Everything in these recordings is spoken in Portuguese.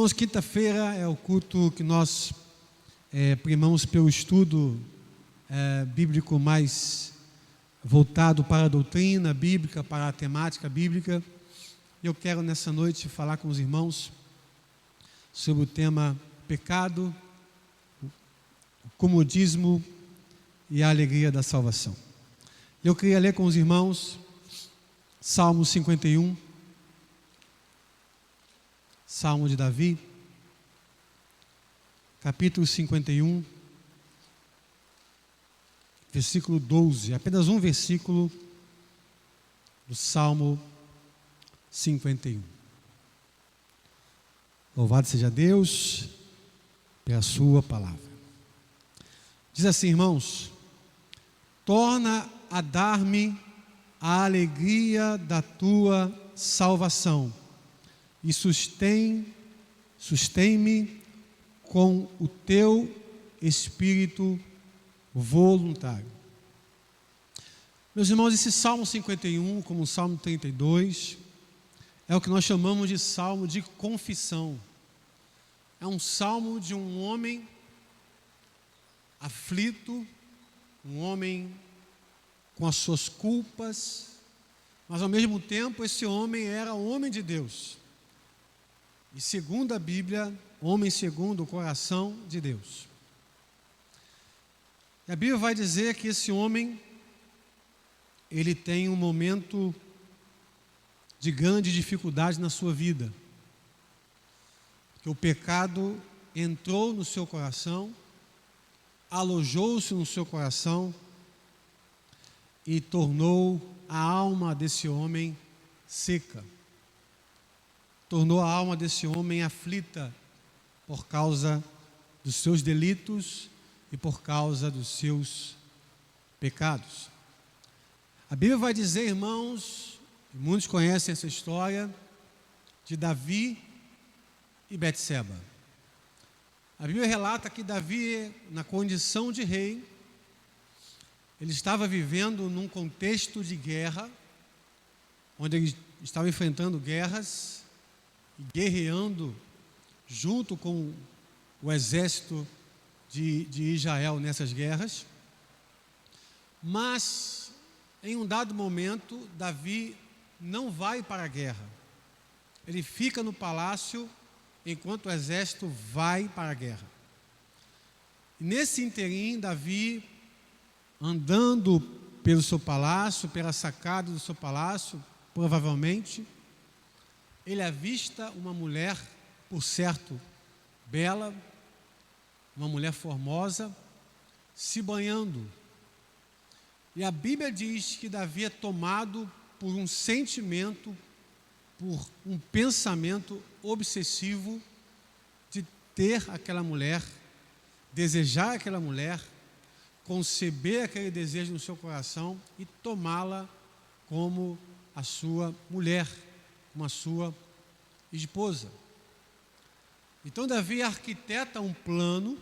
Irmãos, quinta-feira é o culto que nós primamos pelo estudo bíblico mais voltado para a doutrina bíblica, para a temática bíblica. Eu quero nessa noite falar com os irmãos sobre o tema pecado, o comodismo e a alegria da salvação. Eu queria ler com os irmãos Salmo 51, Salmo de Davi, capítulo 51, versículo 12, apenas um versículo do Salmo 51. Louvado seja Deus pela sua palavra. Diz assim, irmãos: torna a dar-me a alegria da tua salvação e sustém-me com o teu espírito voluntário. Meus irmãos, esse Salmo 51, como o Salmo 32, é o que nós chamamos de Salmo de confissão. É um salmo de um homem aflito, um homem com as suas culpas, mas ao mesmo tempo esse homem era homem de Deus. E segundo a Bíblia, homem segundo o coração de Deus. E a Bíblia vai dizer que esse homem, ele tem um momento de grande dificuldade na sua vida. Que o pecado entrou no seu coração, alojou-se no seu coração e tornou a alma desse homem seca. Tornou a alma desse homem aflita por causa dos seus delitos e por causa dos seus pecados. A Bíblia vai dizer, irmãos, e muitos conhecem essa história, de Davi e Betseba. A Bíblia relata que Davi, na condição de rei, ele estava vivendo num contexto de guerra, onde ele estava enfrentando guerras e guerreando junto com o exército de Israel nessas guerras. Mas, em um dado momento, Davi não vai para a guerra. Ele fica no palácio enquanto o exército vai para a guerra. E nesse interim, Davi, andando pelo seu palácio, pela sacada do seu palácio, provavelmente, ele avista uma mulher, por certo, bela, uma mulher formosa, se banhando. E a Bíblia diz que Davi é tomado por um sentimento, por um pensamento obsessivo de ter aquela mulher, desejar aquela mulher, conceber aquele desejo no seu coração e tomá-la como a sua mulher, como a sua esposa. Então Davi arquiteta um plano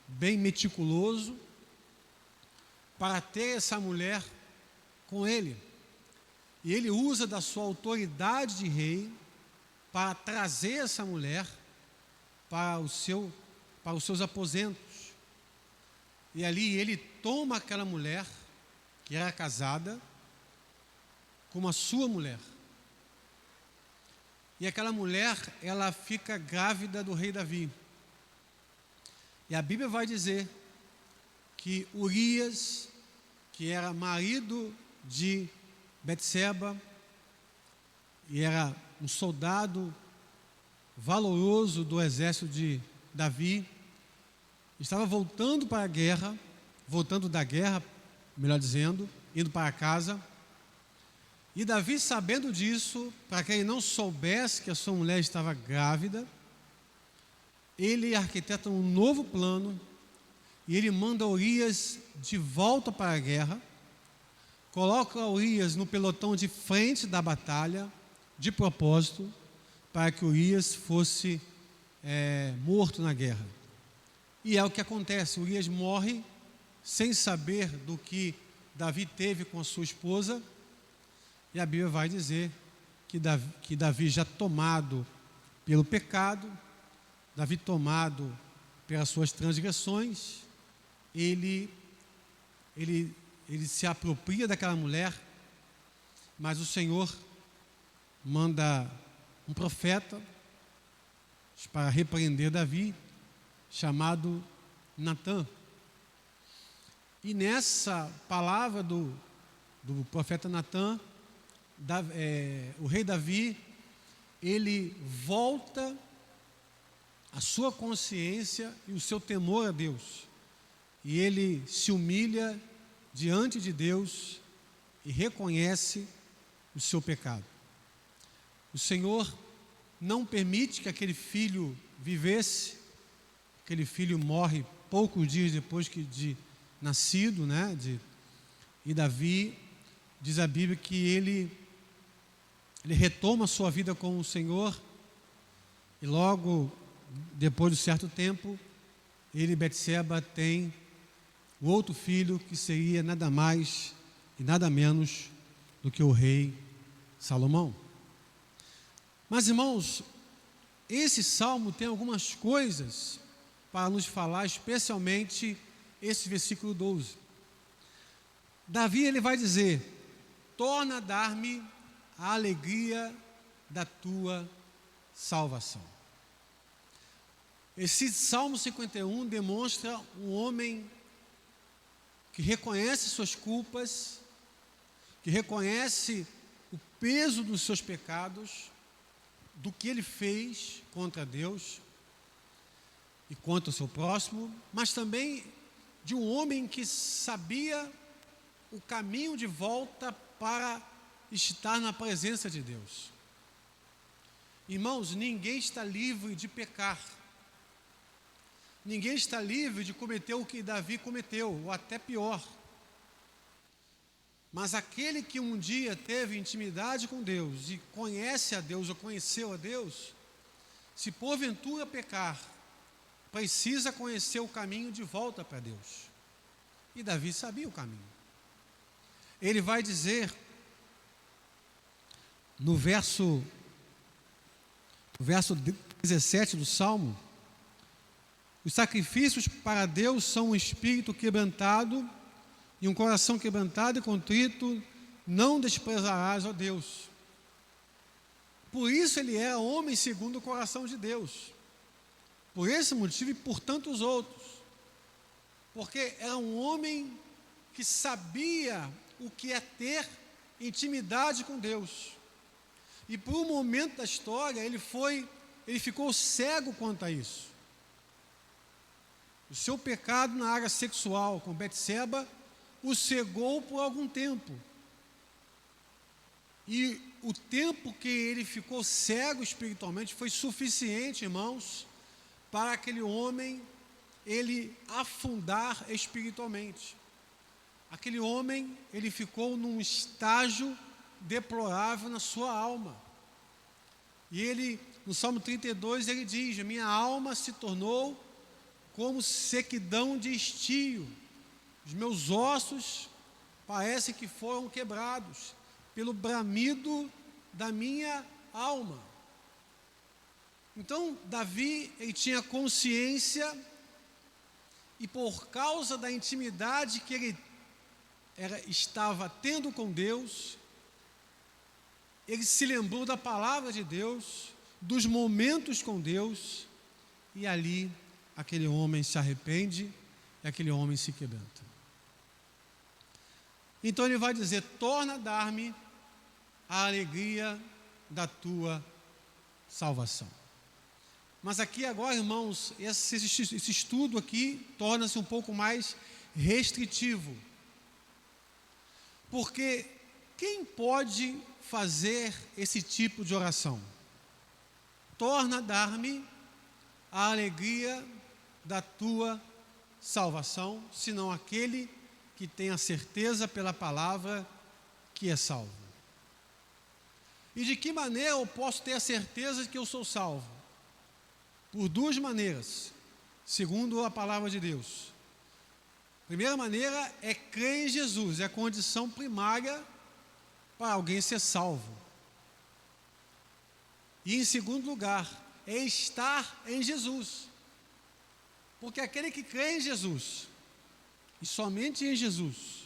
bem meticuloso para ter essa mulher com ele. E ele usa da sua autoridade de rei para trazer essa mulher para os seus aposentos. E ali ele toma aquela mulher, que era casada, como a sua mulher. E aquela mulher, ela fica grávida do rei Davi. E a Bíblia vai dizer que Urias, que era marido de Betseba, e era um soldado valoroso do exército de Davi, estava voltando para a guerra, voltando da guerra, melhor dizendo, indo para casa. E Davi, sabendo disso, para que ele não soubesse que a sua mulher estava grávida, ele arquiteta um novo plano e ele manda Urias de volta para a guerra, coloca Urias no pelotão de frente da batalha, de propósito, para que Urias fosse morto na guerra. E é o que acontece, Urias morre sem saber do que Davi teve com a sua esposa, e a Bíblia vai dizer que Davi já tomado pelo pecado, Davi tomado pelas suas transgressões, ele se apropria daquela mulher, mas o Senhor manda um profeta para repreender Davi, chamado Natã. E nessa palavra do profeta Natã, o rei Davi, ele volta a sua consciência e o seu temor a Deus. E ele se humilha diante de Deus e reconhece o seu pecado. O Senhor não permite que aquele filho vivesse. Aquele filho morre poucos dias depois de nascido, né? E Davi, diz a Bíblia que ele retoma a sua vida com o Senhor, e logo depois de certo tempo, ele e Betseba tem o outro filho, que seria nada mais e nada menos do que o rei Salomão. Mas, irmãos, esse salmo tem algumas coisas para nos falar, especialmente esse versículo 12. Davi, ele vai dizer: torna a dar-me a alegria da tua salvação. Esse Salmo 51 demonstra um homem que reconhece suas culpas, que reconhece o peso dos seus pecados, do que ele fez contra Deus e contra o seu próximo, mas também de um homem que sabia o caminho de volta para estar na presença de Deus. Irmãos, ninguém está livre de pecar. Ninguém está livre de cometer o que Davi cometeu, ou até pior. Mas aquele que um dia teve intimidade com Deus e conhece a Deus, ou conheceu a Deus, se porventura pecar, precisa conhecer o caminho de volta para Deus. E Davi sabia o caminho. Ele vai dizer, no verso 17 do Salmo: os sacrifícios para Deus são um espírito quebrantado e um coração quebrantado e contrito, não desprezarás, ó Deus. Por isso ele era homem segundo o coração de Deus. Por esse motivo e por tantos outros. Porque era um homem que sabia o que é ter intimidade com Deus. E por um momento da história ele ficou cego quanto a isso. O seu pecado na área sexual com Betseba o cegou por algum tempo. E o tempo que ele ficou cego espiritualmente foi suficiente, irmãos, para aquele homem ele afundar espiritualmente. Aquele homem, ele ficou num estágio deplorável na sua alma. E ele, no Salmo 32, ele diz: minha alma se tornou como sequidão de estio, os meus ossos parecem que foram quebrados pelo bramido da minha alma. Então Davi, ele tinha consciência, e por causa da intimidade que ele estava tendo com Deus, ele se lembrou da palavra de Deus, dos momentos com Deus, e ali aquele homem se arrepende e aquele homem se quebranta. Então ele vai dizer: torna a dar-me a alegria da tua salvação. Mas aqui agora, irmãos, esse estudo aqui torna-se um pouco mais restritivo. Porque quem pode fazer esse tipo de oração? Torna a dar-me a alegria da tua salvação, senão aquele que tem a certeza pela palavra que é salvo. E de que maneira eu posso ter a certeza de que eu sou salvo? Por duas maneiras, segundo a palavra de Deus. A primeira maneira é crer em Jesus, é a condição primária para alguém ser salvo. E em segundo lugar, é estar em Jesus. Porque aquele que crê em Jesus, e somente em Jesus,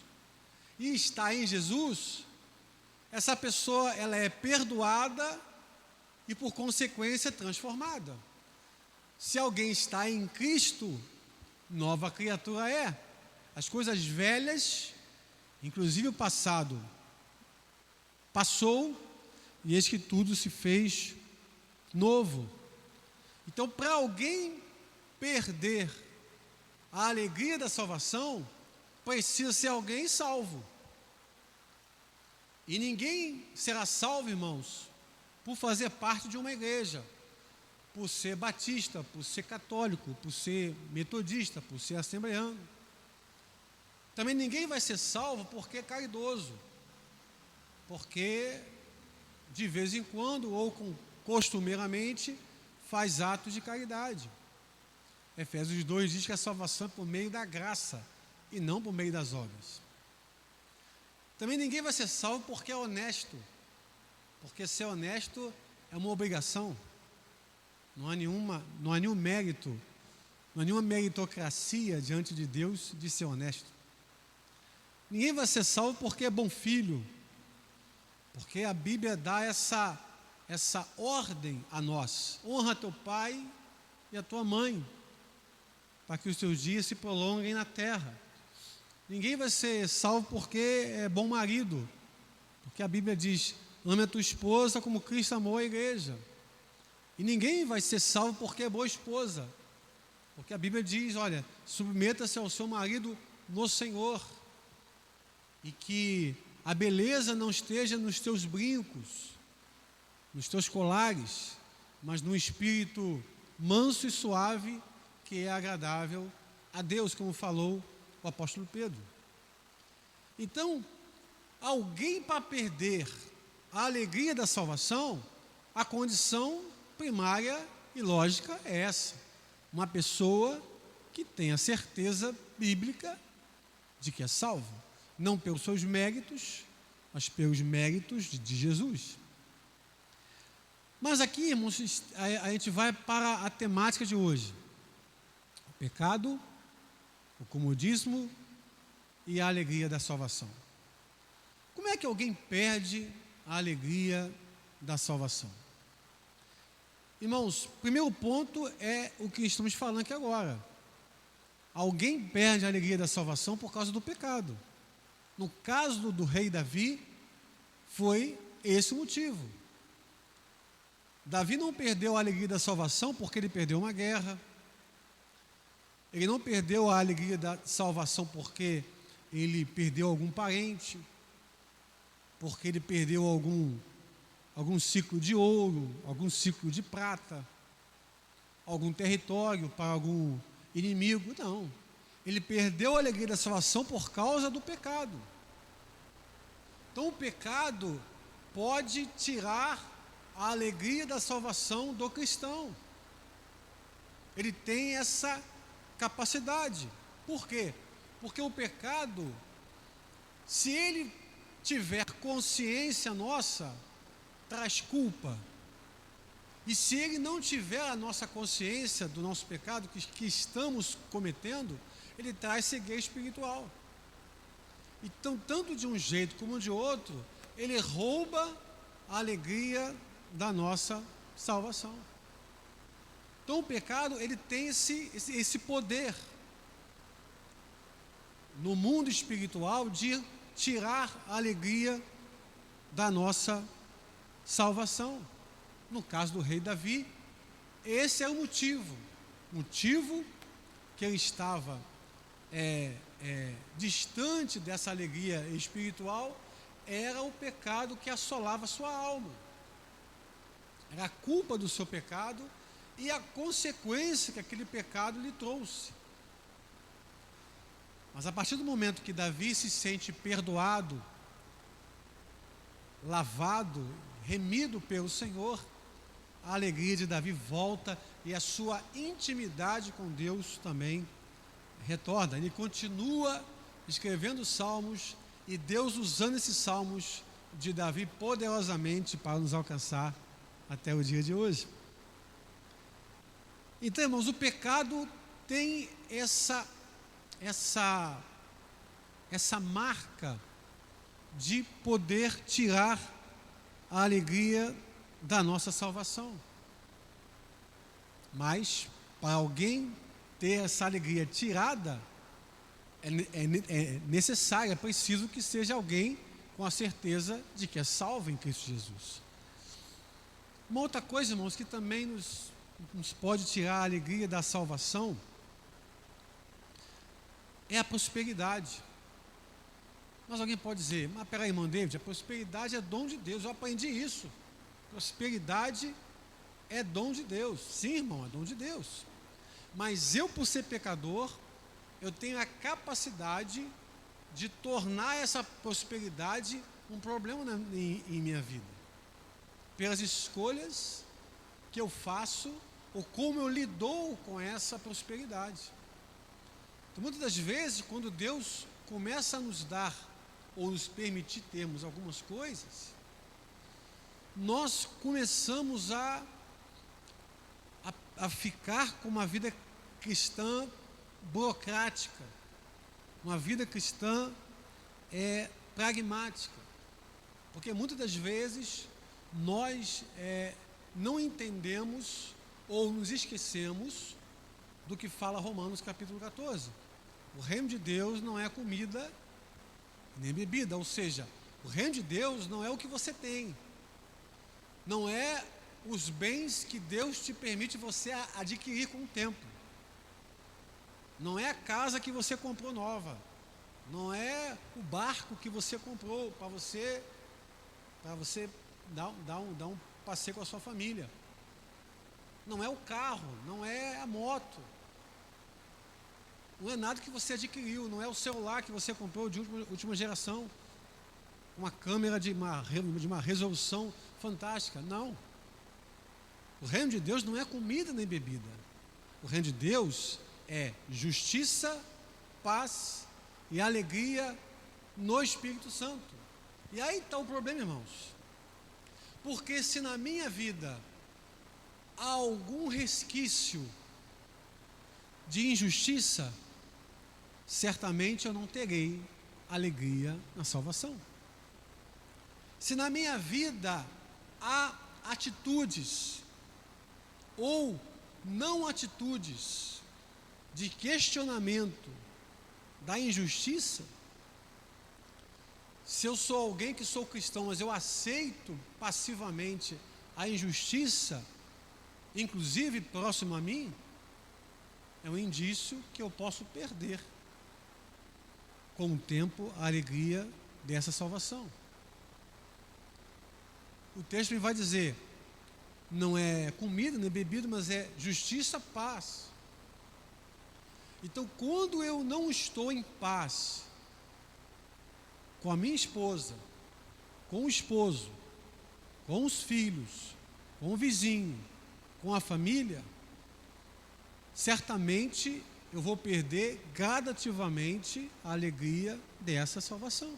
e está em Jesus, essa pessoa ela é perdoada e por consequência transformada. Se alguém está em Cristo, nova criatura é. As coisas velhas, inclusive o passado, passou e eis que tudo se fez novo. Então, para alguém perder a alegria da salvação, precisa ser alguém salvo. E ninguém será salvo, irmãos, por fazer parte de uma igreja, por ser batista, por ser católico, por ser metodista, por ser assembleano. Também ninguém vai ser salvo porque é caridoso, porque de vez em quando, ou costumeiramente, faz atos de caridade. Efésios 2 diz que a salvação é por meio da graça e não por meio das obras. Também ninguém vai ser salvo porque é honesto, porque ser honesto é uma obrigação. Não há nenhum mérito, não há nenhuma meritocracia diante de Deus de ser honesto. Ninguém vai ser salvo porque é bom filho, porque a Bíblia dá essa ordem a nós: honra teu pai e a tua mãe, para que os teus dias se prolonguem na terra. Ninguém vai ser salvo porque é bom marido, porque a Bíblia diz: ame a tua esposa como Cristo amou a igreja. E ninguém vai ser salvo porque é boa esposa, porque a Bíblia diz: olha, submeta-se ao seu marido no Senhor, e que a beleza não esteja nos teus brincos, nos teus colares, mas no espírito manso e suave, que é agradável a Deus, como falou o apóstolo Pedro. Então, alguém para perder a alegria da salvação, a condição primária e lógica é essa: uma pessoa que tem a certeza bíblica de que é salvo, não pelos seus méritos, mas pelos méritos de Jesus. Mas aqui, irmãos, a gente vai para a temática de hoje: o pecado, o comodismo e a alegria da salvação. Como é que alguém perde a alegria da salvação? Irmãos, o primeiro ponto é o que estamos falando aqui agora. Alguém perde a alegria da salvação por causa do pecado. No caso do rei Davi, foi esse o motivo. Davi não perdeu a alegria da salvação porque ele perdeu uma guerra. Ele não perdeu a alegria da salvação porque ele perdeu algum parente, porque ele perdeu algum ciclo de ouro, algum ciclo de prata, algum território para algum inimigo. Não. Ele perdeu a alegria da salvação por causa do pecado. Então o pecado pode tirar a alegria da salvação do cristão. Ele tem essa capacidade. Por quê? Porque o pecado, se ele tiver consciência nossa, traz culpa. E se ele não tiver a nossa consciência do nosso pecado que estamos cometendo, ele traz cegueira espiritual. Então, tanto de um jeito como de outro, ele rouba a alegria da nossa salvação. Então o pecado, ele tem esse poder no mundo espiritual de tirar a alegria da nossa salvação. No caso do rei Davi, esse é o motivo que ele estava distante dessa alegria espiritual, era o pecado que assolava a sua alma. Era a culpa do seu pecado e a consequência que aquele pecado lhe trouxe. Mas a partir do momento que Davi se sente perdoado, lavado, remido pelo Senhor, a alegria de Davi volta e a sua intimidade com Deus também retorna. Ele continua escrevendo salmos e Deus usando esses salmos de Davi poderosamente para nos alcançar até o dia de hoje. Então, irmãos, o pecado tem essa marca de poder tirar a alegria da nossa salvação. Mas, para alguém ter essa alegria tirada, é necessário, é preciso que seja alguém com a certeza de que é salvo em Cristo Jesus. Uma outra coisa, irmãos, que também nos pode tirar a alegria da salvação é a prosperidade. Mas alguém pode dizer, mas peraí, irmão David, a prosperidade é dom de Deus, eu aprendi isso. Prosperidade é dom de Deus. Sim, irmão, é dom de Deus. Mas eu, por ser pecador, eu tenho a capacidade de tornar essa prosperidade um problema em minha vida. Pelas escolhas que eu faço, ou como eu lido com essa prosperidade. Então, muitas das vezes, quando Deus começa a nos dar, ou nos permitir termos algumas coisas, nós começamos a ficar com uma vida cristã burocrática, uma vida cristã pragmática, porque muitas das vezes nós não entendemos ou nos esquecemos do que fala Romanos capítulo 14. O reino de Deus não é comida nem bebida, ou seja, o reino de Deus não é o que você tem, não é os bens que Deus te permite você adquirir com o tempo, não é a casa que você comprou nova, não é o barco que você comprou para você dar um passeio com a sua família, não é o carro, não é a moto, não é nada que você adquiriu, não é o celular que você comprou de última geração, uma câmera de uma resolução fantástica, não. O reino de Deus não é comida nem bebida. O reino de Deus é justiça, paz e alegria no Espírito Santo. E aí está o problema, irmãos. Porque se na minha vida há algum resquício de injustiça, certamente eu não terei alegria na salvação. Se na minha vida há atitudes ou não atitudes de questionamento da injustiça, se eu sou alguém que sou cristão, mas eu aceito passivamente a injustiça, inclusive próximo a mim, é um indício que eu posso perder com o tempo a alegria dessa salvação. O texto me vai dizer, não é comida nem bebida, mas é justiça, paz. Então, quando eu não estou em paz com a minha esposa, com o esposo, com os filhos, com o vizinho, com a família, certamente eu vou perder gradativamente a alegria dessa salvação.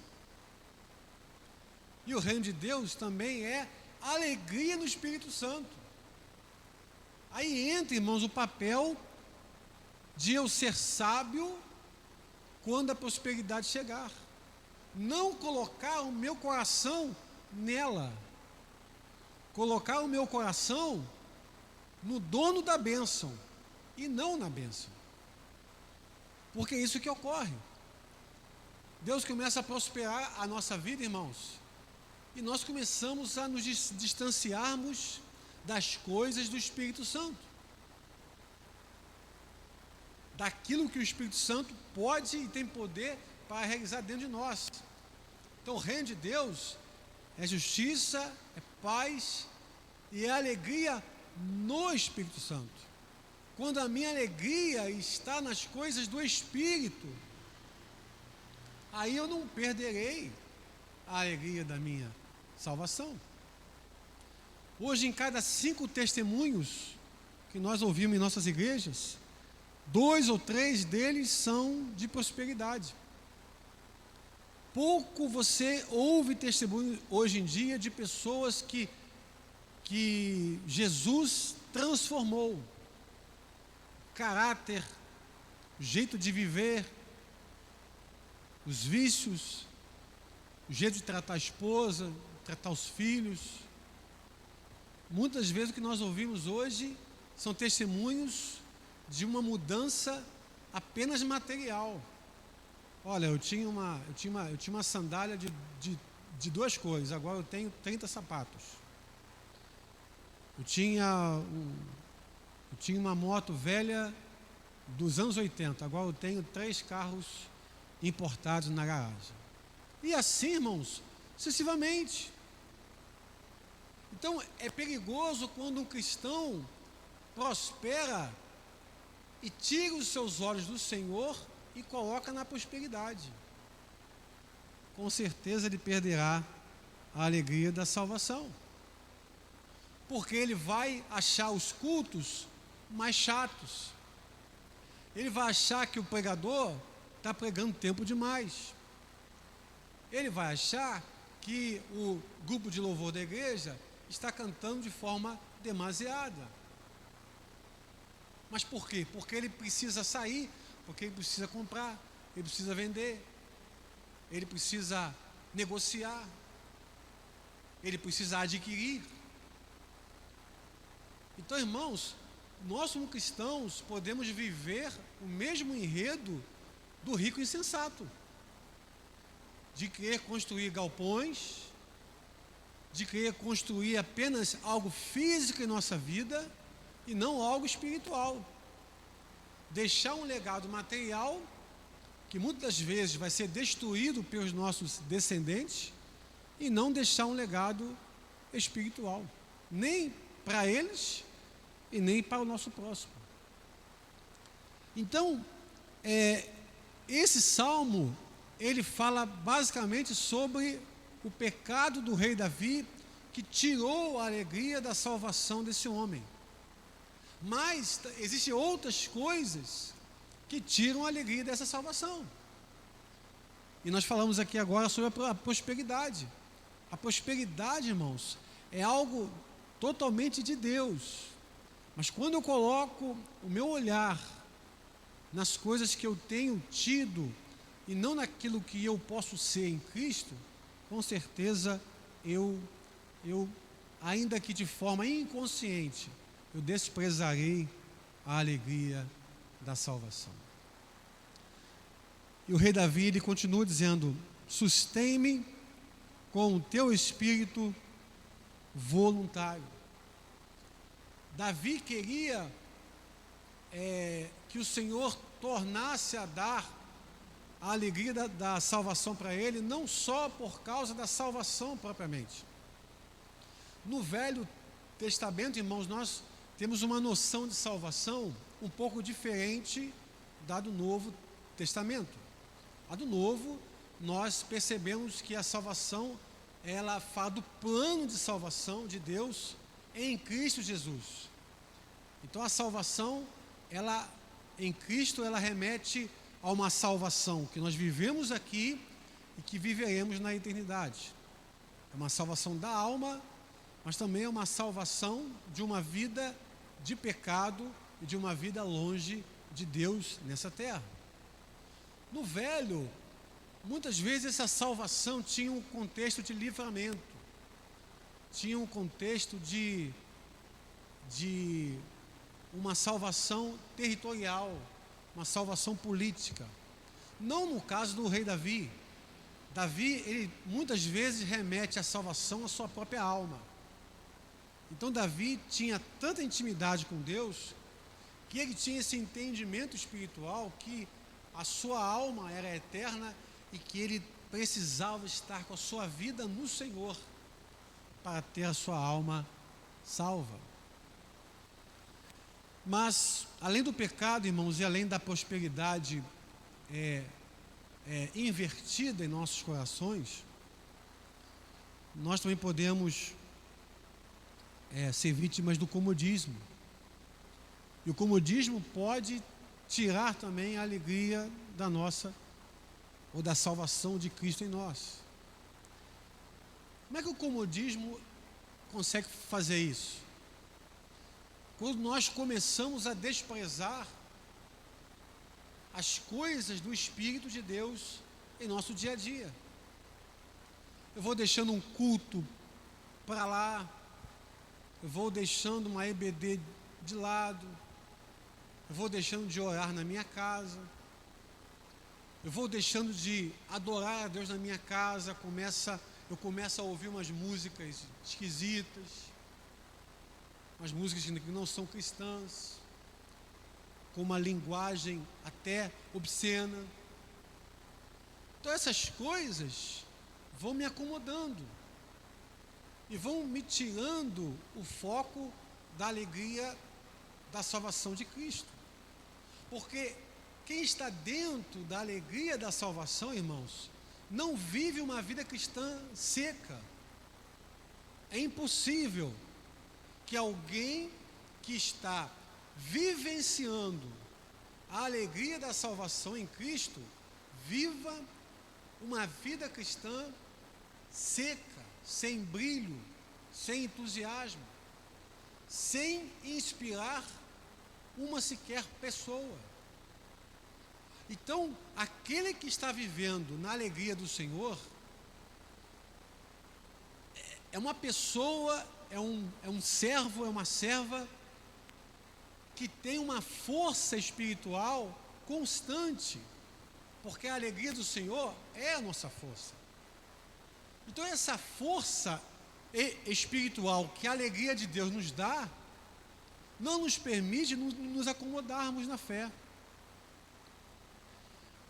E o reino de Deus também é alegria no Espírito Santo. Aí entra, irmãos, o papel de eu ser sábio quando a prosperidade chegar. Não colocar o meu coração nela. Colocar o meu coração no dono da bênção e não na bênção. Porque é isso que ocorre. Deus começa a prosperar a nossa vida, irmãos, e nós começamos a nos distanciarmos das coisas do Espírito Santo, daquilo que o Espírito Santo pode e tem poder para realizar dentro de nós. Então, o reino de Deus é justiça, é paz e é alegria no Espírito Santo. Quando a minha alegria está nas coisas do Espírito, aí eu não perderei a alegria da minha salvação. Hoje, em cada 5 testemunhos que nós ouvimos em nossas igrejas, 2 ou 3 deles são de prosperidade. Pouco você ouve testemunho hoje em dia de pessoas que que Jesus transformou caráter, jeito de viver, os vícios, o jeito de tratar a esposa, tratar os filhos. Muitas vezes o que nós ouvimos hoje são testemunhos de uma mudança apenas material. Olha, eu tinha uma sandália de 2 cores, agora eu tenho 30 sapatos. Eu tinha uma moto velha dos anos 80, agora eu tenho 3 carros importados na garagem. E assim, irmãos, sucessivamente. Então, é perigoso quando um cristão prospera e tira os seus olhos do Senhor e coloca na prosperidade. Com certeza ele perderá a alegria da salvação. Porque ele vai achar os cultos mais chatos. Ele vai achar que o pregador está pregando tempo demais. Ele vai achar que o grupo de louvor da igreja está cantando de forma demasiada. Mas por quê? Porque ele precisa sair, porque ele precisa comprar, ele precisa vender, ele precisa negociar, ele precisa adquirir. Então, irmãos, nós como cristãos podemos viver o mesmo enredo do rico insensato, de querer construir galpões, de querer construir apenas algo físico em nossa vida e não algo espiritual. Deixar um legado material que muitas vezes vai ser destruído pelos nossos descendentes e não deixar um legado espiritual, nem para eles e nem para o nosso próximo. Então, esse salmo, ele fala basicamente sobre o pecado do rei Davi, que tirou a alegria da salvação desse homem. Mas existem outras coisas que tiram a alegria dessa salvação. E nós falamos aqui agora sobre a prosperidade. A prosperidade, irmãos, é algo totalmente de Deus. Mas quando eu coloco o meu olhar nas coisas que eu tenho tido e não naquilo que eu posso ser em Cristo, com certeza eu ainda que de forma inconsciente, eu desprezarei a alegria da salvação. E o rei Davi, ele continua dizendo: sustém-me com o teu espírito voluntário. Davi queria que o Senhor tornasse a dar a alegria da salvação para ele, não só por causa da salvação propriamente. No Velho Testamento, irmãos, nós temos uma noção de salvação um pouco diferente da do Novo Testamento. A do Novo, nós percebemos que a salvação, ela fala do plano de salvação de Deus em Cristo Jesus. Então a salvação, em Cristo, ela remete a uma salvação que nós vivemos aqui e que viveremos na eternidade. É uma salvação da alma, mas também é uma salvação de uma vida de pecado e de uma vida longe de Deus nessa terra. No Velho, muitas vezes essa salvação tinha um contexto de livramento, tinha um contexto de uma salvação territorial, uma salvação política. Não no caso do rei Davi. Davi, ele muitas vezes remete a salvação à sua própria alma. Então Davi tinha tanta intimidade com Deus, que ele tinha esse entendimento espiritual que a sua alma era eterna e que ele precisava estar com a sua vida no Senhor para ter a sua alma salva. Mas, além do pecado, irmãos, e além da prosperidade invertida em nossos corações, nós também podemos ser vítimas do comodismo. E o comodismo pode tirar também a alegria da nossa, ou da salvação de Cristo em nós. Como é que o comodismo consegue fazer isso? Quando nós começamos a desprezar as coisas do Espírito de Deus em nosso dia a dia. Eu vou deixando um culto para lá, eu vou deixando uma EBD de lado, eu vou deixando de orar na minha casa, eu vou deixando de adorar a Deus na minha casa, eu começo a ouvir umas músicas esquisitas, umas músicas que não são cristãs, com uma linguagem até obscena. Então essas coisas vão me acomodando e vão me tirando o foco da alegria da salvação de Cristo. Porque quem está dentro da alegria da salvação, irmãos, não vive uma vida cristã seca. É impossível que alguém que está vivenciando a alegria da salvação em Cristo viva uma vida cristã seca, sem brilho, sem entusiasmo, sem inspirar uma sequer pessoa. Então, aquele que está vivendo na alegria do Senhor é uma pessoa, é um servo, é uma serva que tem uma força espiritual constante, porque a alegria do Senhor é a nossa força. Então essa força espiritual que a alegria de Deus nos dá, não nos permite nos acomodarmos na fé.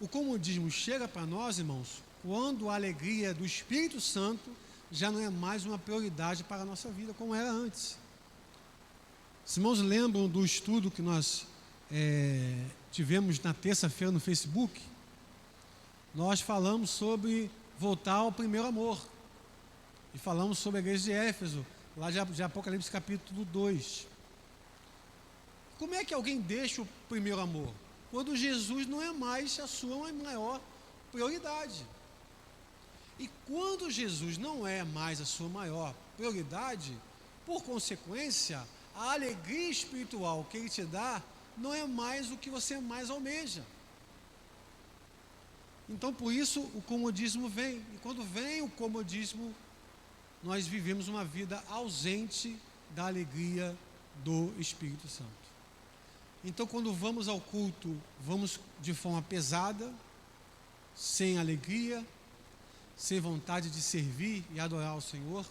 O comodismo chega para nós, irmãos, quando a alegria do Espírito Santo já não é mais uma prioridade para a nossa vida, como era antes. Os irmãos lembram do estudo que nós tivemos na terça-feira no Facebook? Nós falamos sobre voltar ao primeiro amor. E falamos sobre a igreja de Éfeso, lá de Apocalipse capítulo 2. Como é que alguém deixa o primeiro amor? Quando Jesus não é mais a sua maior prioridade. E quando Jesus não é mais a sua maior prioridade, por consequência, a alegria espiritual que Ele te dá não é mais o que você mais almeja. Então, por isso, o comodismo vem. E quando vem o comodismo, nós vivemos uma vida ausente da alegria do Espírito Santo. Então, quando vamos ao culto, vamos de forma pesada, sem alegria, sem vontade de servir e adorar ao Senhor.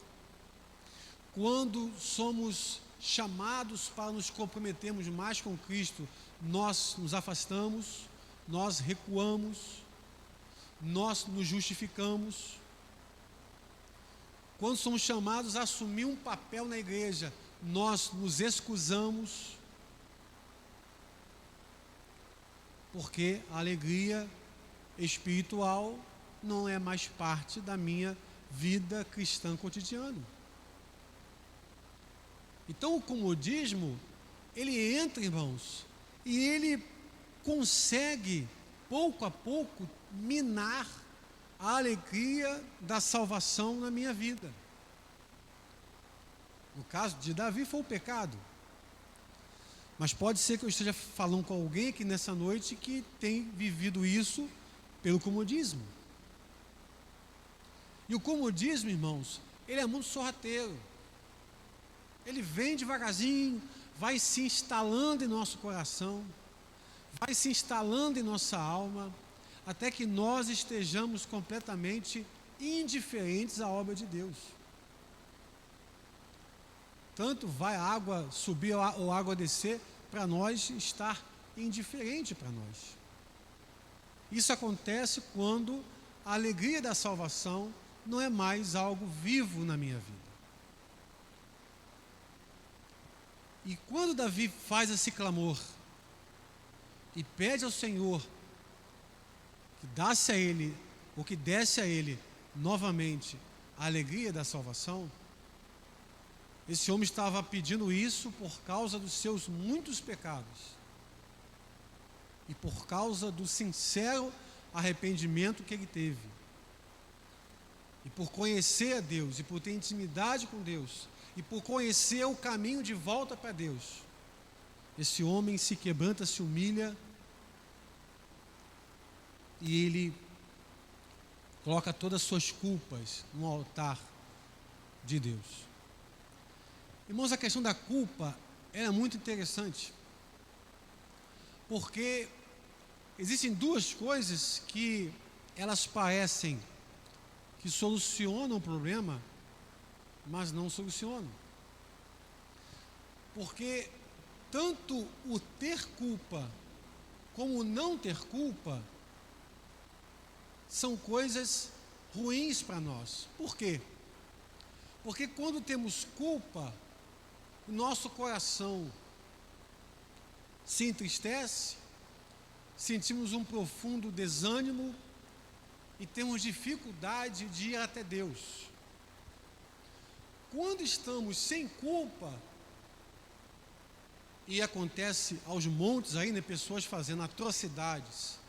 Quando somos chamados para nos comprometermos mais com Cristo, nós nos afastamos, nós recuamos, nós nos justificamos. Quando somos chamados a assumir um papel na igreja, nós nos excusamos, porque a alegria espiritual não é mais parte da minha vida cristã cotidiana. Então o comodismo, ele entra, irmãos, e ele consegue, pouco a pouco, minar a alegria da salvação na minha vida. No caso de Davi foi o pecado. Mas pode ser que eu esteja falando com alguém aqui nessa noite que tem vivido isso pelo comodismo. E o comodismo, irmãos, ele é muito sorrateiro. Ele vem devagarzinho, vai se instalando em nosso coração, vai se instalando em nossa alma, até que nós estejamos completamente indiferentes à obra de Deus. Tanto vai a água subir ou a água descer, para nós estar indiferente para nós. Isso acontece quando a alegria da salvação não é mais algo vivo na minha vida. E quando Davi faz esse clamor e pede ao Senhor que desse a ele, ou que desse a ele novamente a alegria da salvação, esse homem estava pedindo isso por causa dos seus muitos pecados e por causa do sincero arrependimento que ele teve, e por conhecer a Deus, e por ter intimidade com Deus, e por conhecer o caminho de volta para Deus, esse homem se quebranta, se humilha, e ele coloca todas as suas culpas no altar de Deus. Irmãos, a questão da culpa é muito interessante, porque existem duas coisas que elas parecem que solucionam o problema, mas não solucionam. Porque tanto o ter culpa como o não ter culpa são coisas ruins para nós. Por quê? Porque quando temos culpa, o nosso coração se entristece, sentimos um profundo desânimo e temos dificuldade de ir até Deus. Quando estamos sem culpa, e acontece aos montes aí, né, pessoas fazendo atrocidades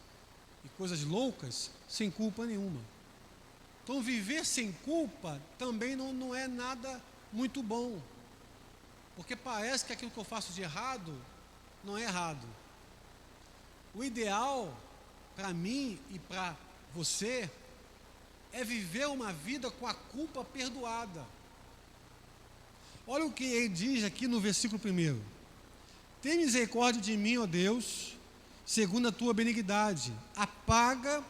e coisas loucas sem culpa nenhuma. Então viver sem culpa também não é nada muito bom, porque parece que aquilo que eu faço de errado não é errado. O ideal para mim e para você é viver uma vida com a culpa perdoada. Olha o que ele diz aqui no versículo 1. Tem misericórdia de mim, ó Deus, segundo a tua benignidade. Apaga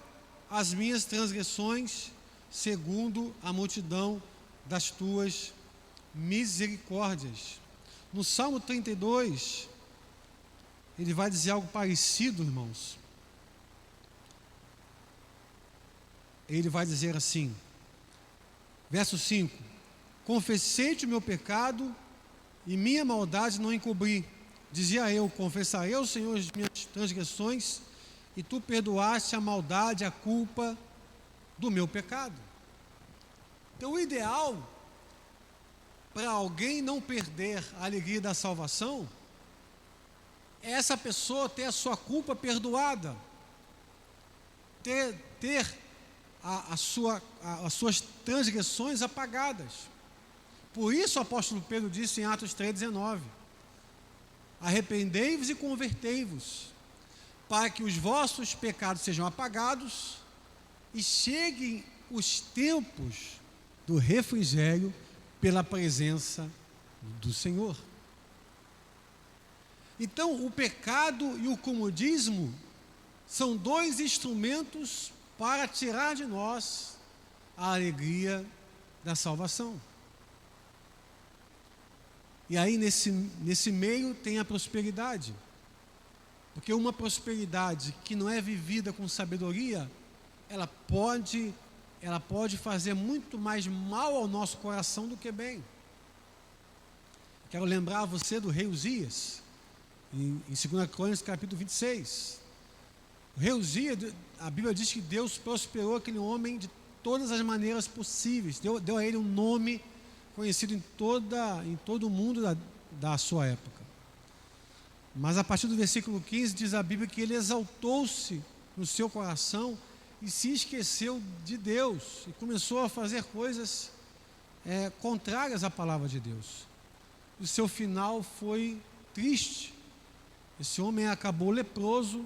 as minhas transgressões, segundo a multidão das tuas misericórdias. No Salmo 32, ele vai dizer algo parecido, irmãos. Ele vai dizer assim, verso 5: confessei-te o meu pecado e minha maldade não encobri. Dizia eu, confessarei ao Senhor as minhas transgressões, e tu perdoaste a maldade, a culpa do meu pecado. Então o ideal para alguém não perder a alegria da salvação é essa pessoa ter a sua culpa perdoada, ter as suas transgressões apagadas. Por isso o apóstolo Pedro disse em Atos 3,19: arrependei-vos e convertei-vos, para que os vossos pecados sejam apagados e cheguem os tempos do refrigério pela presença do Senhor. Então, o pecado e o comodismo são dois instrumentos para tirar de nós a alegria da salvação. E aí nesse meio tem a prosperidade, porque uma prosperidade que não é vivida com sabedoria, ela pode fazer muito mais mal ao nosso coração do que bem. Quero lembrar você do rei Uzias, em 2 Crônicas capítulo 26. O rei Uzias, a Bíblia diz que Deus prosperou aquele homem de todas as maneiras possíveis, deu a ele um nome conhecido em todo o mundo da sua época. Mas a partir do versículo 15 diz a Bíblia que ele exaltou-se no seu coração e se esqueceu de Deus e começou a fazer coisas contrárias à palavra de Deus. O seu final foi triste. Esse homem acabou leproso,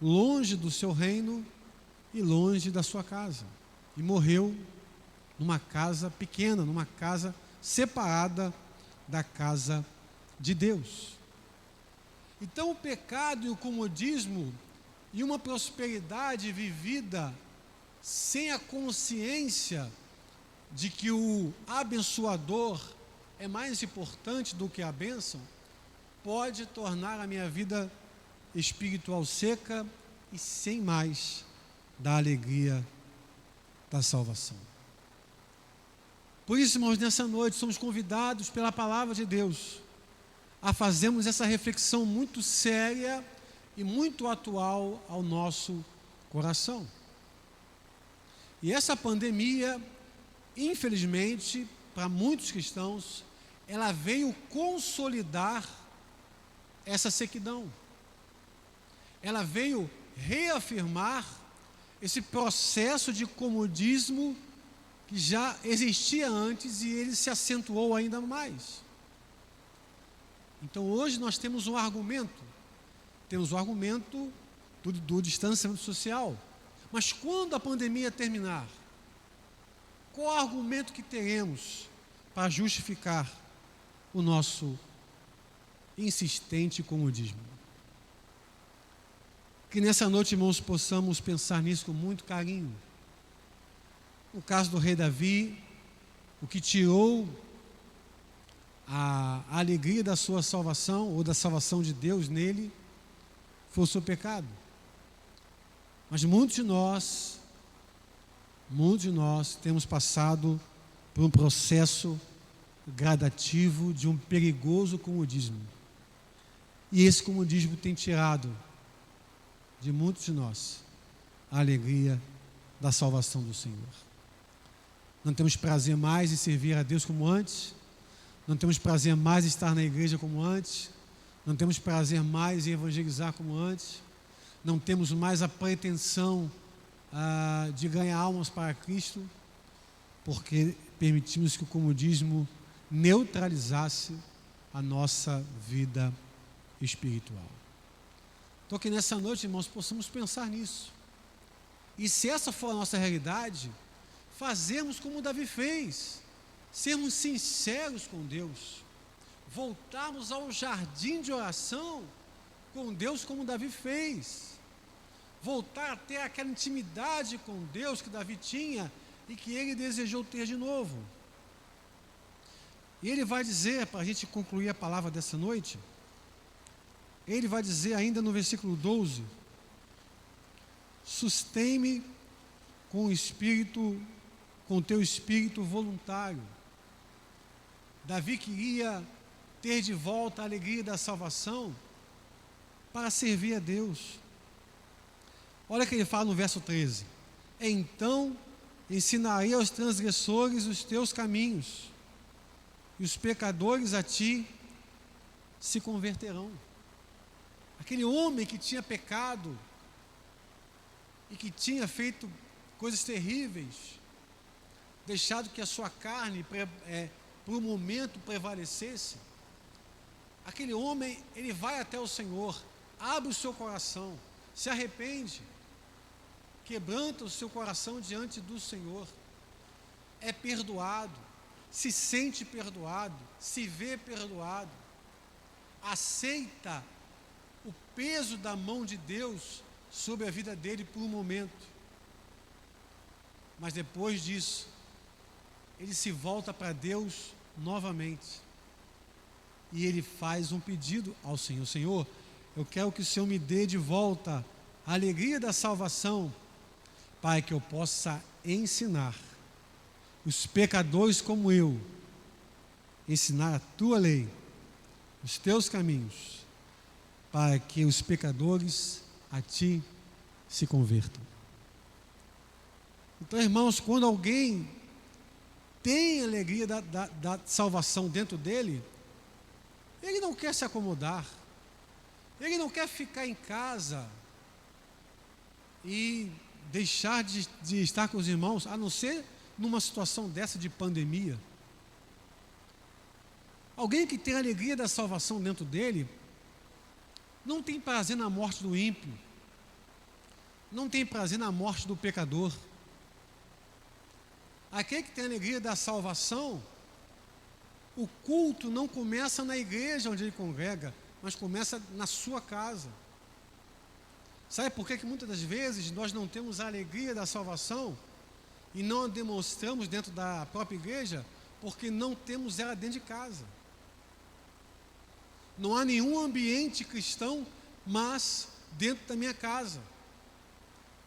longe do seu reino e longe da sua casa, e morreu numa casa pequena, numa casa separada da casa de Deus. Então o pecado e o comodismo e uma prosperidade vivida sem a consciência de que o abençoador é mais importante do que a bênção, pode tornar a minha vida espiritual seca e sem mais da alegria da salvação. Por isso, irmãos, nessa noite somos convidados pela palavra de Deus a fazermos essa reflexão muito séria e muito atual ao nosso coração. E essa pandemia, infelizmente, para muitos cristãos, ela veio consolidar essa sequidão. Ela veio reafirmar esse processo de comodismo que já existia antes e ele se acentuou ainda mais. Então hoje nós temos um argumento do distanciamento social. Mas quando a pandemia terminar, qual o argumento que teremos para justificar o nosso insistente comodismo? Que nessa noite, irmãos, possamos pensar nisso com muito carinho. No caso do rei Davi, o que tirou a alegria da sua salvação, ou da salvação de Deus nele, foi o seu pecado. Mas muitos de nós temos passado por um processo gradativo de um perigoso comodismo. E esse comodismo tem tirado de muitos de nós a alegria da salvação do Senhor. Não temos prazer mais em servir a Deus como antes, não temos prazer mais em estar na igreja como antes, não temos prazer mais em evangelizar como antes, não temos mais a pretensão de ganhar almas para Cristo, porque permitimos que o comodismo neutralizasse a nossa vida espiritual. Então que nessa noite, irmãos, possamos pensar nisso. E se essa for a nossa realidade, fazermos como Davi fez, sermos sinceros com Deus, voltarmos ao jardim de oração com Deus como Davi fez, voltar a ter aquela intimidade com Deus que Davi tinha e que ele desejou ter de novo. E ele vai dizer, para a gente concluir a palavra dessa noite, ele vai dizer ainda no versículo 12: sustém-me com teu espírito voluntário. Davi queria ter de volta a alegria da salvação para servir a Deus. Olha o que ele fala no verso 13: então ensinarei aos transgressores os teus caminhos, e os pecadores a ti se converterão. Aquele homem que tinha pecado e que tinha feito coisas terríveis, deixado que a sua carne por um momento prevalecesse, aquele homem, ele vai até o Senhor, abre o seu coração, se arrepende, quebranta o seu coração diante do Senhor, é perdoado, se sente perdoado, se vê perdoado, aceita o peso da mão de Deus sobre a vida dele por um momento, mas depois disso, ele se volta para Deus novamente, e ele faz um pedido ao Senhor: Senhor, eu quero que o Senhor me dê de volta a alegria da salvação, para que eu possa ensinar os pecadores como eu, ensinar a tua lei, os teus caminhos, para que os pecadores a ti se convertam. Então, irmãos, quando alguém tem a alegria da salvação dentro dele, ele não quer se acomodar, ele não quer ficar em casa e deixar de estar com os irmãos, a não ser numa situação dessa de pandemia. Alguém que tem a alegria da salvação dentro dele, não tem prazer na morte do ímpio, não tem prazer na morte do pecador. Aquele que tem a alegria da salvação, o culto não começa na igreja onde ele congrega, mas começa na sua casa. Sabe por que muitas das vezes nós não temos a alegria da salvação e não a demonstramos dentro da própria igreja? Porque não temos ela dentro de casa. Não há nenhum ambiente cristão, mas dentro da minha casa.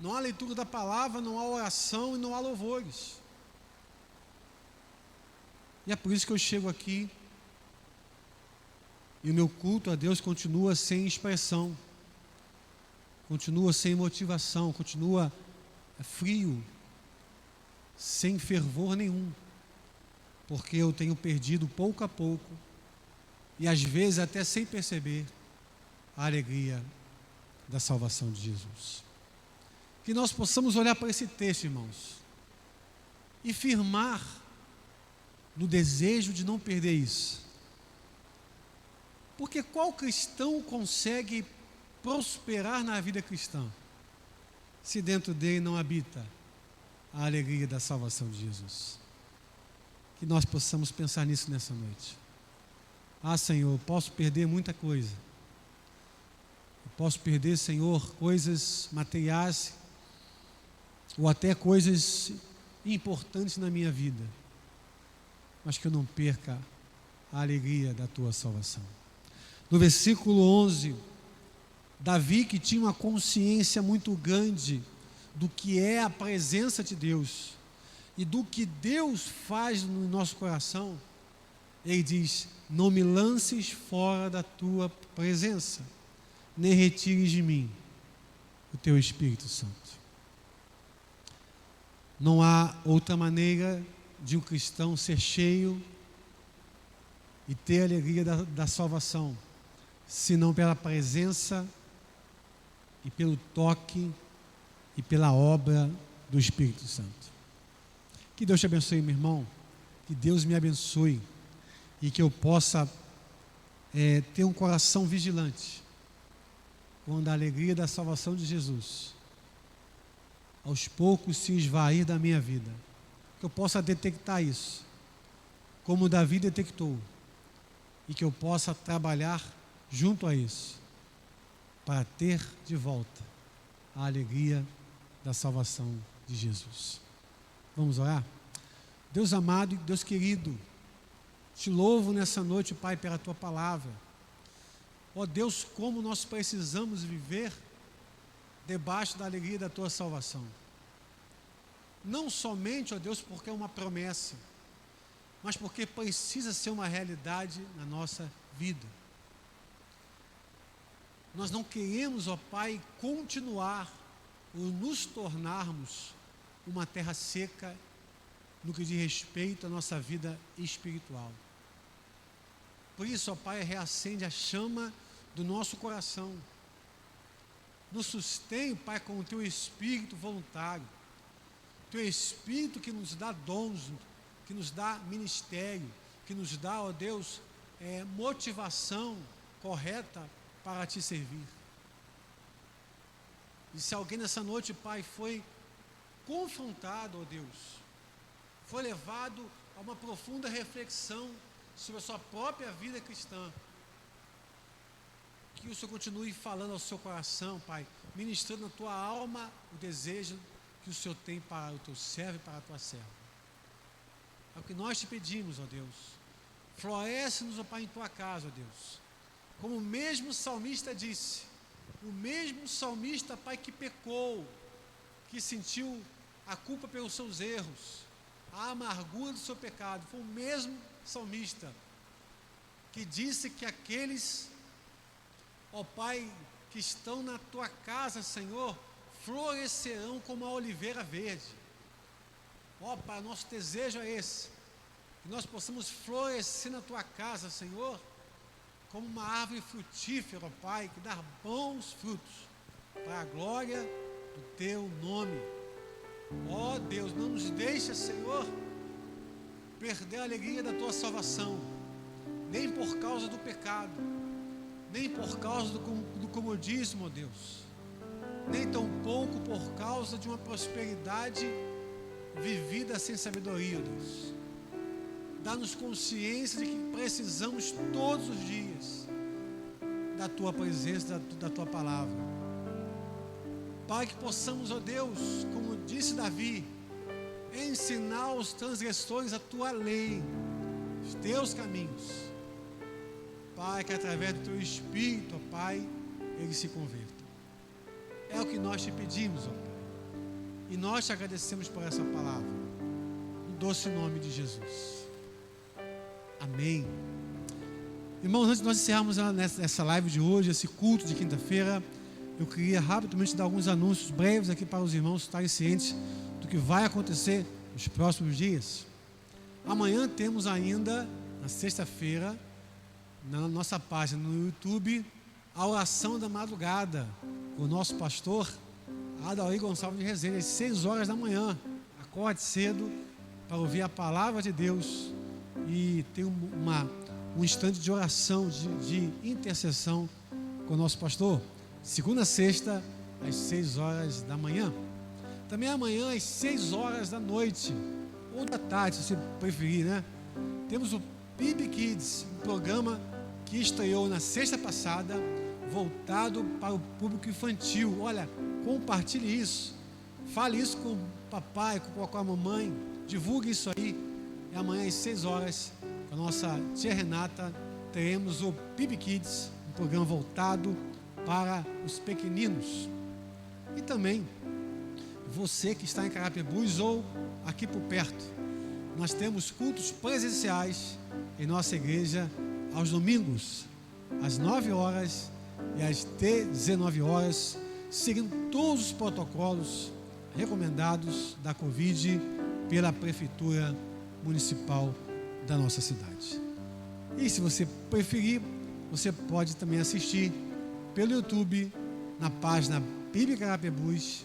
Não há leitura da palavra, não há oração e não há louvores. E é por isso que eu chego aqui e o meu culto a Deus continua sem expressão, continua sem motivação, continua frio, sem fervor nenhum, porque eu tenho perdido pouco a pouco, e às vezes até sem perceber, a alegria da salvação de Jesus. Que nós possamos olhar para esse texto, irmãos, e firmar no desejo de não perder isso. Porque qual cristão consegue prosperar na vida cristã se dentro dele não habita a alegria da salvação de Jesus? Que nós possamos pensar nisso nessa noite. Ah, Senhor, posso perder muita coisa. Eu posso perder, Senhor, coisas materiais ou até coisas importantes na minha vida, mas que eu não perca a alegria da tua salvação. No versículo 11, Davi, que tinha uma consciência muito grande do que é a presença de Deus e do que Deus faz no nosso coração, ele diz: não me lances fora da tua presença, nem retires de mim o teu Espírito Santo. Não há outra maneira de um cristão ser cheio e ter a alegria da salvação, senão pela presença e pelo toque e pela obra do Espírito Santo. Que Deus te abençoe, meu irmão, que Deus me abençoe e que eu possa ter um coração vigilante quando a alegria da salvação de Jesus aos poucos se esvair da minha vida, que eu possa detectar isso, como Davi detectou, e que eu possa trabalhar junto a isso, para ter de volta a alegria da salvação de Jesus. Vamos orar? Deus amado e Deus querido, te louvo nessa noite, Pai, pela tua palavra. Ó Deus, como nós precisamos viver debaixo da alegria da tua salvação. Não somente, ó Deus, porque é uma promessa, mas porque precisa ser uma realidade na nossa vida. Nós não queremos, ó Pai, continuar ou nos tornarmos uma terra seca no que diz respeito à nossa vida espiritual. Por isso, ó Pai, reacende a chama do nosso coração. Nos sustém, Pai, com o teu Espírito voluntário, teu Espírito que nos dá dons, que nos dá ministério, que nos dá, ó Deus, motivação correta para te servir. E se alguém nessa noite, Pai, foi confrontado, ó Deus, foi levado a uma profunda reflexão sobre a sua própria vida cristã, que o Senhor continue falando ao seu coração, Pai, ministrando na tua alma o desejo que o Senhor tem para o teu servo e para a tua serva. É o que nós te pedimos, ó Deus. Floresce-nos, ó Pai, em tua casa, ó Deus. Como o mesmo salmista disse, o mesmo salmista, Pai, que pecou, que sentiu a culpa pelos seus erros, a amargura do seu pecado, foi o mesmo salmista que disse que aqueles, ó Pai, que estão na tua casa, Senhor, florescerão como a oliveira verde. Ó Pai, nosso desejo é esse, que nós possamos florescer na tua casa, Senhor, como uma árvore frutífera, ó Pai, que dá bons frutos, para a glória do teu nome. Ó Deus, não nos deixa, Senhor, perder a alegria da tua salvação, nem por causa do pecado, nem por causa do comodismo, ó Deus, nem tampouco por causa de uma prosperidade vivida sem sabedoria, ó Deus. Dá-nos consciência de que precisamos todos os dias da tua presença, da tua palavra. Pai, que possamos, ó Deus, como disse Davi, ensinar os transgressores a tua lei, os teus caminhos. Pai, que através do teu Espírito, ó Pai, eles se convertam. É o que nós te pedimos, ó Pai. E nós te agradecemos por essa palavra. No doce nome de Jesus. Amém. Irmãos, antes de nós encerrarmos essa live de hoje, esse culto de quinta-feira, eu queria rapidamente dar alguns anúncios breves aqui para os irmãos estarem cientes do que vai acontecer nos próximos dias. Amanhã temos ainda, na sexta-feira, na nossa página no YouTube, a oração da madrugada, com o nosso pastor Adair Gonçalves de Resende, às 6 horas da manhã. Acorde cedo para ouvir a palavra de Deus e ter um instante de oração, de intercessão com o nosso pastor. Segunda a sexta, às 6 horas da manhã. Também amanhã, às 6 horas da noite, ou da tarde, se você preferir, né? Temos o PIB Kids, um programa que estreou na sexta passada, voltado para o público infantil. Olha, compartilhe isso, fale isso com o papai, com a mamãe, divulgue isso aí. E amanhã às 6 horas, com a nossa tia Renata, teremos o PIB Kids, um programa voltado para os pequeninos. E também, você que está em Carapebus ou aqui por perto, nós temos cultos presenciais em nossa igreja aos domingos, às 9 horas e às 19 horas, seguindo todos os protocolos recomendados da Covid pela Prefeitura Municipal da nossa cidade. E se você preferir, você pode também assistir pelo YouTube, na página PIB Carapebus,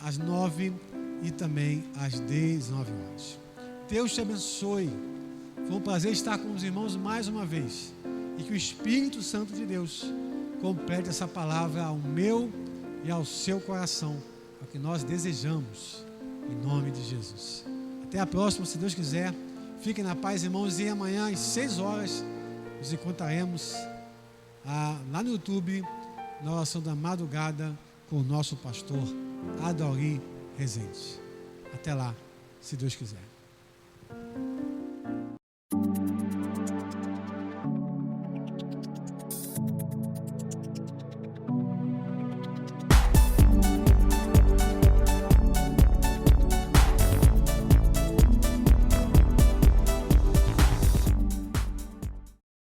às 9 e também às 19 horas. Deus te abençoe. Foi um prazer estar com os irmãos mais uma vez. E que o Espírito Santo de Deus complete essa palavra ao meu e ao seu coração. É o que nós desejamos, em nome de Jesus. Até a próxima, se Deus quiser. Fiquem na paz, irmãos. E amanhã, às 6 horas, nos encontraremos lá no YouTube, na oração da madrugada, com o nosso pastor Adalri Rezende. Até lá, se Deus quiser.